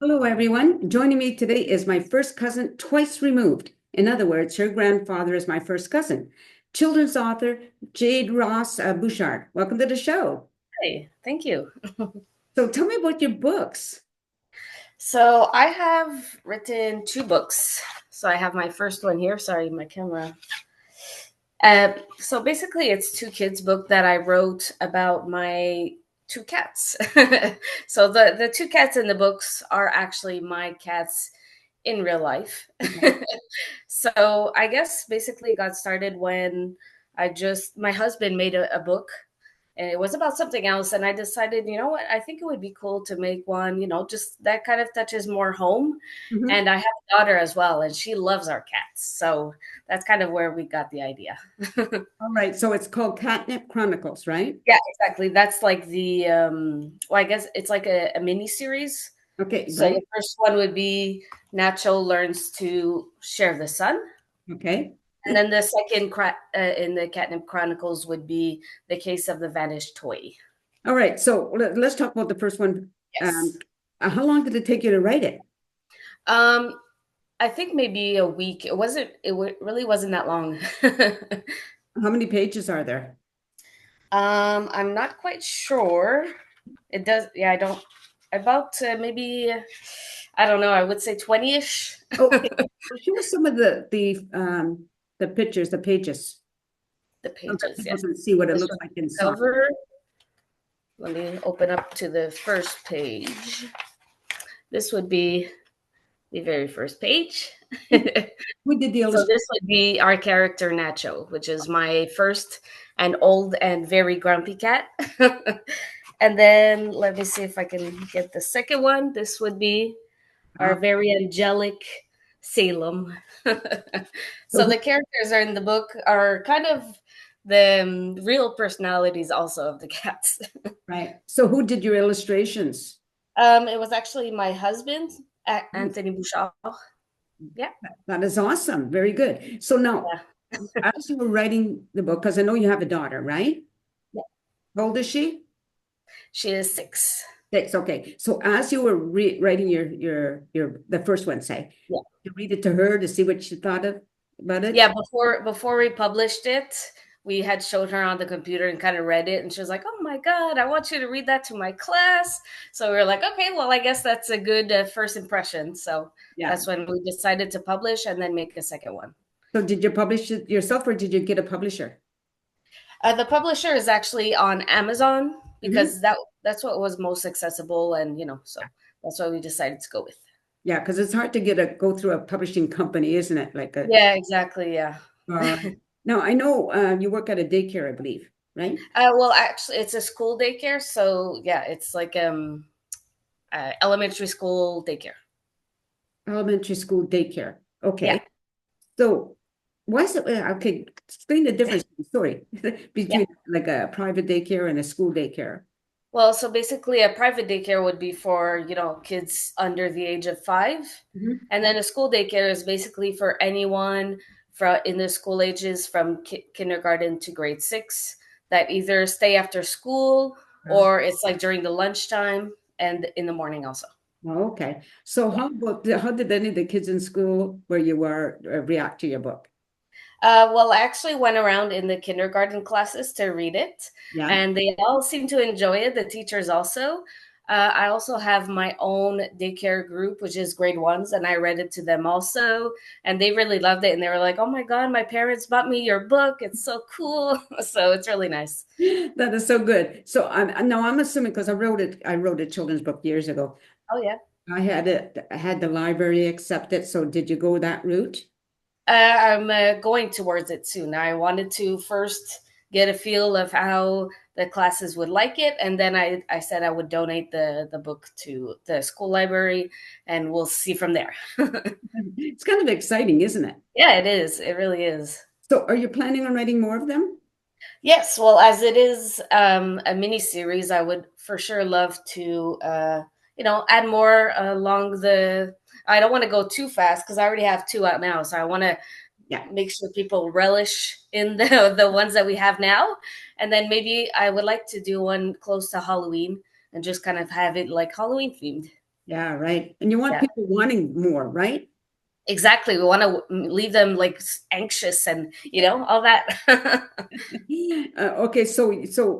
Hello, everyone. Joining me today is my first cousin twice removed. In other words, her grandfather is my first cousin. Children's author Jade Ross Bouchard. Welcome to the show. Hey, thank you. So tell me about your books. So I have written two books. So I have my first one here. Sorry, my camera. So basically, it's two kids' book that I wrote about my two cats. So the two cats in the books are actually my cats in real life. Okay. So I guess basically it got started when my husband made a book and it was about something else, and I decided, you know what, I think it would be cool to make one, just that kind of touches more home. Mhm. And I have a daughter as well, and she loves our cats, so that's kind of where we got the idea. All right. So it's called Catnip Chronicles, right? Yeah, exactly. That's like the well, I guess it's like a mini series. Okay. So the Right. first one would be Nacho learns to share the sun. Okay. And then the second in the Catnip Chronicles would be the case of the vanished toy. All right. So let's talk about the first one. Um, Yes. how long did it take you to write it? Um, I think maybe a week. It wasn't. Really wasn't that long. How many pages are there? I'm not quite sure. It does. Yeah, I don't. About maybe. I don't know. I would say 20-ish. Okay. Well, show us some of the pictures, the pages, The so that pages. people Yes. can see what it This looks was like the inside. cover. Let me open up to the first page. This would be the very first page. Who did the So illustration? this would be our character Nacho, which is my first and old and very grumpy cat. And then let me see if I can get the second one. This would be our very angelic Salem. So So the characters are in the book are kind of the real personalities also of the cats. right. So who did your illustrations? It was actually my husband, Hmm, Anthony Bouchard. Yeah, that is awesome. Very good. So now, yeah, as you were writing the book, because I know you have a daughter, right? yeah. How old is she? She is 6. 6. Okay. So as you were writing your the first one, say, you read it to her to see what she thought of about it. Yeah, before we published it, we had showed her on the computer and kind of read it, and she was like, "Oh my God, I want you to read that to my class." So we were like, "Okay, well, I guess that's a good first impression." So Yeah. that's when we decided to publish and then make a second one. So did you publish it yourself or did you get a publisher? The publisher is actually on Amazon Hmm. because that's what was most accessible, and so that's why we decided to go with. Yeah, because it's hard to get a go through a publishing company, isn't it? Like a Yeah, exactly. Yeah. uh, now I know you work at a daycare, I believe, right? Well, actually, it's a school daycare, so yeah, it's like elementary school daycare. Elementary school daycare. Yeah, Okay. So why is it okay? Explain the difference, sorry, yeah. between like a private daycare and a school daycare. Well, so basically, a private daycare would be for kids under the age of 5, Mhm. and then a school daycare is basically for anyone in the school ages from kindergarten to grade 6 that either stay after school or it's like during the lunchtime and in the morning also. Oh, okay. So Yeah. how did any of the kids in school where you were react to your book? Well, I actually went around in the kindergarten classes to read it, Yeah. and they all seem to enjoy it. The teachers also. I also have my own daycare group, which is grade ones, and I read it to them also, and they really loved it. And they were like, "Oh my God, my parents bought me your book. It's so cool." So it's really nice. That is so good. So I'm assuming because I wrote a children's book years ago. Oh yeah. I had the library accept it. So did you go that route? I'm going towards it soon. I wanted to first get a feel of how the classes would like it, and then I said I would donate the book to the school library, and we'll see from there. It's kind of exciting, isn't it? Yeah, it is. It really is. So are you planning on writing more of them? Yes, well, as it is a mini series, I would for sure love to, add more along the. I don't want to go too fast because I already have two out now, so I want to Yeah. make sure people relish in the ones that we have now, and then maybe I would like to do one close to Halloween and just kind of have it like Halloween themed. Yeah, right. And you want Yeah, people wanting more, right? exactly. We want to leave them like anxious and all that. Okay, so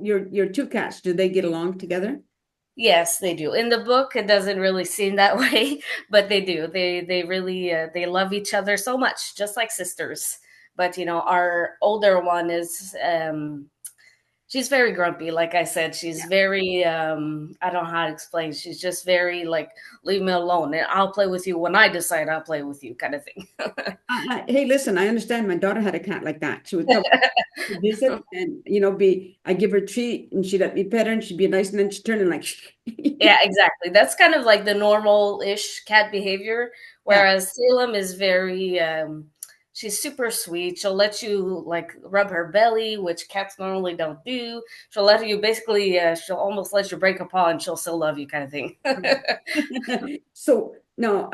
your two cats, do they get along together? Yes, they do. In the book, it doesn't really seem that way, but they do. They really they love each other so much, just like sisters. But our older one is she's very grumpy. Like I said, she's very I don't know how to explain. She's just very like leave me alone, and I'll play with you when I decide I'll play with you, kind of thing. Hey, listen, I understand. My daughter had a cat like that. She would come to visit, and be I give her a treat, and she'd let me pet her, and she'd be nice, and then she'd turn and like, Yeah, exactly. That's kind of like the normal-ish cat behavior, yeah. whereas Salem is very she's super sweet. She'll let you like rub her belly, which cats normally don't do. She'll let you basically she'll almost let you break a paw and she'll still love you, kind of thing. So no,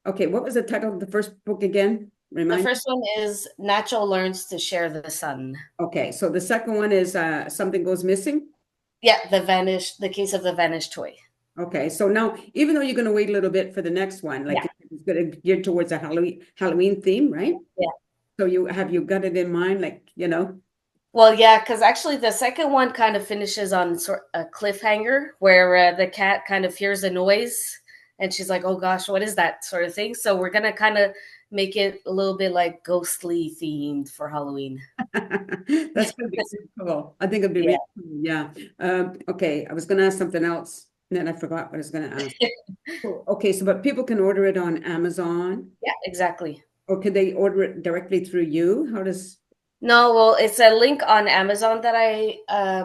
okay, what was the title of the first book again? The Remind. first one is Nacho Learns to Share the Sun. Okay, so the second one is something goes missing. Yeah, the case of the vanished toy. Okay, so now even though you're going to wait a little bit for the next one, like Yeah, it's going to gear towards a Halloween theme, right? yeah. So you got it in mind, like Well, yeah, because actually the second one kind of finishes on sort a cliffhanger where the cat kind of hears a noise and she's like, "Oh gosh, what is that?" sort of thing. So we're gonna kind of make it a little bit like ghostly themed for Halloween. That's going to be super cool. I think it'd be Yeah, really cool. Yeah. Okay, I was going to ask something else, and then I forgot what I was going to ask. Okay, so but people can order it on Amazon, yeah, exactly. or could they order it directly through you? How does? No, well, it's a link on Amazon that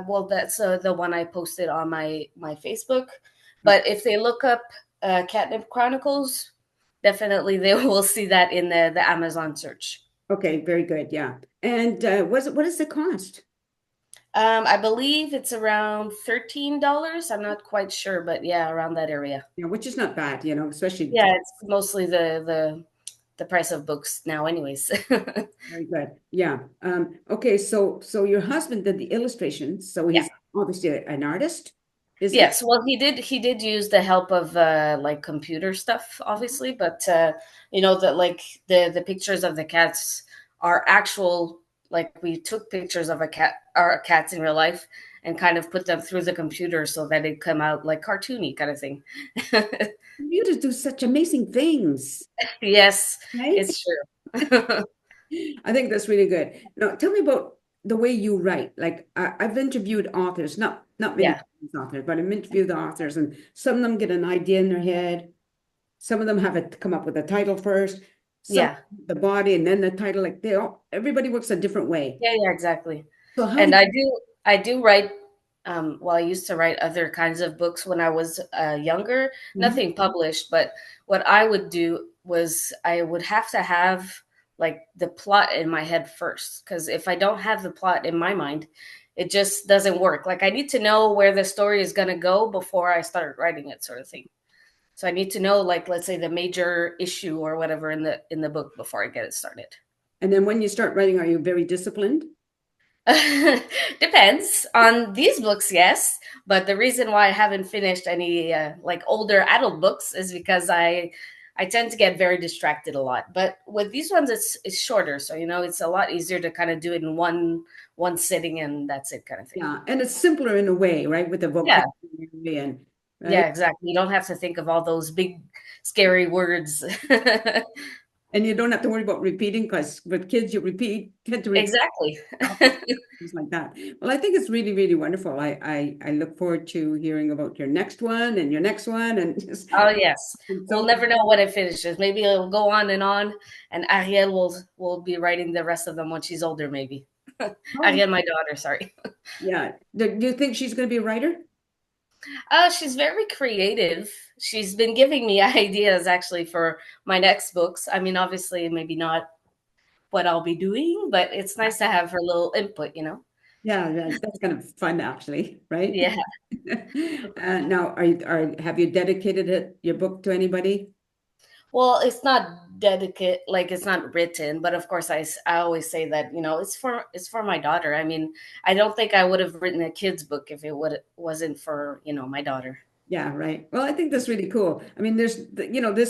well, that's the one I posted on my Facebook. But if they look up Catnip Chronicles, definitely they will see that in the Amazon search. Okay, very good. Yeah. And what is the cost? I believe it's around $13. I'm not quite sure, but yeah, around that area. Which is not bad, especially Yeah, it's mostly the price of books now, anyways. very good. Yeah. Okay, so your husband did the illustrations, so Yeah. he's obviously an artist, is he? Yes, well, he did use the help of like computer stuff, obviously, but that like the pictures of the cats are actual. Like we took pictures of our cats in real life, and kind of put them through the computer so that it come out like cartoony kind of thing. Computers do such amazing things, Yes, right? it's true. I think that's really good. Now, tell me about the way you write. Like I've interviewed authors, not many Yeah, authors, but I've interviewed the authors, and some of them get an idea in their head. Some of them have it come up with a title first, some yeah, the body, and then the title. Like everybody works a different way. yeah, exactly. So how do And you? I do write. Well, I used to write other kinds of books when I was younger. Mhm. Nothing published, but what I would do was I would have to have like the plot in my head first, because if I don't have the plot in my mind, it just doesn't work. Like I need to know where the story is going to go before I start writing it, sort of thing. So I need to know, like, let's say the major issue or whatever in the book before I get it started. And then when you start writing, are you very disciplined? Depends on these books, yes. But the reason why I haven't finished any like older adult books is because I tend to get very distracted a lot. But with these ones, it's shorter, so it's a lot easier to kind of do it in one sitting, and that's it, kind of thing. Yeah, and it's simpler in a way, right? With the Yeah, vocabulary and yeah, right, exactly. You don't have to think of all those big, scary words. and you don't have to worry about repeating because with kids you tend to repeat Exactly. things like that. Well, I think it's really, really wonderful. I look forward to hearing about your next one and your next one, and just Oh yes, we'll so never know when it finishes. Maybe it'll go on, and Ariel will be writing the rest of them when she's older. Maybe oh, Ariel, my daughter. Sorry. yeah. Do you think she's going to be a writer? She's very creative. She's been giving me ideas actually for my next books. I mean, obviously, maybe not what I'll be doing, but it's nice to have her little input. Yeah, that's kind of fun actually, right? Yeah. Now, have you dedicated your book to anybody? Well, it's not dedicate, like it's not written, but of course, I always say that it's for my daughter. I mean, I don't think I would have written a kid's book if it wasn't for my daughter. Yeah, right. Well, I think that's really cool. I mean, this is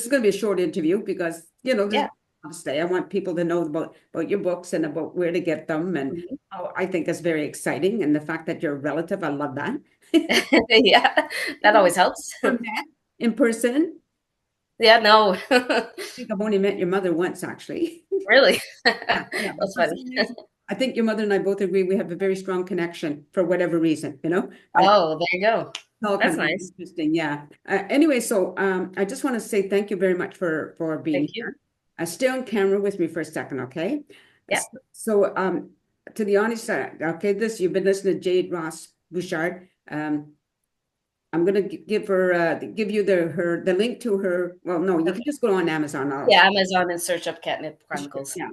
going to be a short interview because, this Yeah. obviously I want people to know about your books and about where to get them and Mhm. how I think is very exciting. And the fact that you're a relative, I love that. Yeah, that We've always helps. never met in person. Yeah, no. I think I've only met your mother once, actually. Really? Yeah, yeah. But That's for funny. some reason, I think your mother and I both agree we have a very strong connection for whatever reason. Oh, there you go. It's all That's kind of nice. interesting, yeah. Anyway, so I just want to say thank you very much for Thank being you. here. Stay on camera with me for a second, okay? Yeah. So, to the audience, okay, you've been listening to Jade Ross Bouchard. I'm gonna give you the link to her. Well, no, you can Okay. just go on Amazon. Yeah, Amazon and search up Catnip Chronicles. Yeah,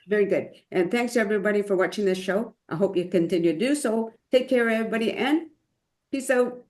very good. And thanks everybody for watching this show. I hope you continue to do so. Take care, everybody, and peace out.